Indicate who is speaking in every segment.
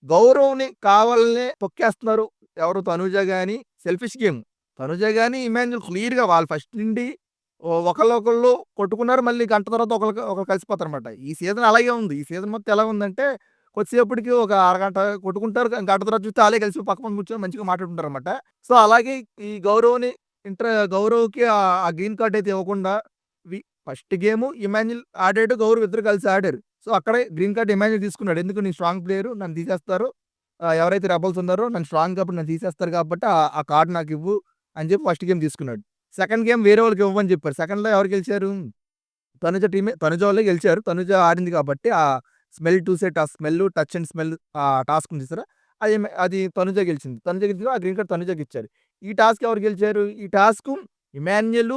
Speaker 1: గౌరవ్‌ని కావాలనే తొక్కేస్తున్నారు. ఎవరు తనూజ గాని, సెల్ఫిష్ గేమ్. తనూజ గాని, ఇమాన్యుల్ క్లియర్‌గా వాళ్ళు ఫస్ట్ నుండి ఒకళ్ళొకళ్ళు కొట్టుకున్నారు. మళ్ళీ గంట తర్వాత ఒకళ్ళు కలిసిపోతారనమాట. ఈ సీజన్ అలాగే ఉంది. ఈ సీజన్ మొత్తం ఎలా ఉందంటే కొద్దిసేపటికి ఒక అరగంట కొట్టుకుంటారు. గంట తర్వాత చూస్తే ఆళ్ళే కలిసి పక్క పక్కన కూర్చొని మంచిగా మాట్లాడుకుంటారనమాట. సో, అలాగే ఈ గౌరవ్‌ని గౌరవ్‌కి ఆ గ్రీన్ కార్డ్ అయితే ఇవ్వకుండా వి ఫస్ట్ గేము ఇమాన్యుల్ ఆడాడు. గౌరవ్ ఇద్దరు కలిసి ఆడారు. సో, అక్కడే గ్రీన్ కార్డ్ ఇమాన్యుల్ తీసుకున్నాడు. ఎందుకు నేను స్ట్రాంగ్ ప్లేయరు. నన్ను తీసేస్తారు. ఎవరైతే రెబెల్స్ ఉన్నారో నన్ను స్ట్రాంగ్ కాబట్టి నన్ను తీసేస్తారు కాబట్టి ఆ కార్డ్ నాకివ్వు అని చెప్పి ఫస్ట్ గేమ్ తీసుకున్నాడు. సెకండ్ గేమ్ వేరే వాళ్ళకి ఇవ్వమని చెప్పారు. సెకండ్‌లో ఎవరు గెలిచారు? తనుజ టీమే. తనుజ వాళ్ళే గెలిచారు. తనుజ ఆడింది కాబట్టి ఆ స్మెల్ టు సెట్ ఆ smell, touch and smell task ఉంది చూసారా? అది తనుజ గెలిచింది. తనుజ గెలిచింది. ఆ గ్రీన్ కార్డ్ తనుజకిచ్చారు. ఈ టాస్క్ ఎవరు గెలిచారు? ఈ టాస్కు ఇమాన్యుల్,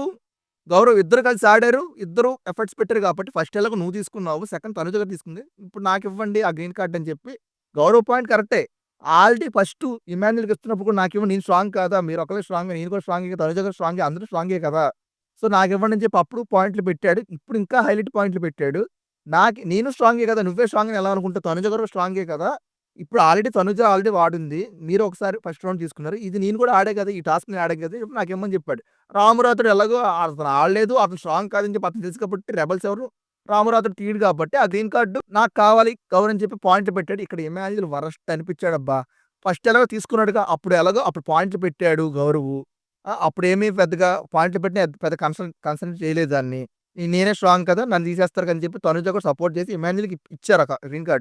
Speaker 1: గౌరవ్ ఇద్దరు కలిసి ఆడారు. ఇద్దరు ఎఫర్ట్స్ పెట్టారు కాబట్టి ఫస్ట్ ఎలాగో నువ్వు తీసుకున్నావు. సెకండ్ తనుజ గారు తీసుకుంది. ఇప్పుడు నాకివ్వండి ఆ గ్రీన్ కార్డ్ అని చెప్పి గౌరవ్ పాయింట్ కరెక్టే. ఆల్రెడీ ఫస్టు ఇమాన్యుల్‌కి ఇస్తున్నప్పుడు కూడా నాకివ్వండి నేను స్ట్రాంగ్ కాదా? మీరు ఒకళ్ళే స్ట్రాంగే నేను కూడా స్ట్రాంగే తనుజ గారు స్ట్రాంగే అందరూ స్ట్రాంగే కదా! సో, నాకివ్వండి అని చెప్పి అప్పుడు పాయింట్లు పెట్టాడు. ఇప్పుడు ఇంకా హైలైట్ పాయింట్లు పెట్టాడు. నేను స్ట్రాంగే కదా! నువ్వే స్ట్రాంగ్ అని ఎలా అనుకుంటావు? తనుజ గారు స్ట్రాంగే కదా! ఇప్పుడు తనుజ ఆల్రెడీ వాడుంది. మీరు ఒకసారి ఫస్ట్ రౌండ్ తీసుకున్నారు. ఇది నేను కూడా ఆడా కదా! ఈ టాస్క్ నేను ఆడాను కదా! ఇప్పుడు నాకిమ్మని చెప్పాడు. రామురాతుడు ఎలాగో అతను ఆడలేదు. అతను స్ట్రాంగ్ కాదని చెప్పి అతనికి తెలుసు కాబట్టి రెబెల్స్ ఎవరు? రామురాతుడు తీయడు కాబట్టి ఆ గ్రీన్ కార్డ్ నాకు కావాలి గౌరవ్ అని చెప్పి పాయింట్లు పెట్టాడు. ఇక్కడ ఇమాన్యుల్ వరస్ట్ అనిపించాడబ్బా! ఫస్ట్ ఎలాగో తీసుకున్నాడుగా అప్పుడు పాయింట్లు పెట్టాడు గౌరవు. అప్పుడేమి పెద్దగా పాయింట్లు పెట్టిన పెద్ద కన్సర్న్ చేయలేదు దాన్ని. నేనే స్ట్రాంగ్ కదా! నన్ను తీసేస్తారు అని చెప్పి తనుజ కూడా సపోర్ట్ చేసి ఇమాన్యుల్‌కి ఇచ్చారు గ్రీన్ కార్డ్.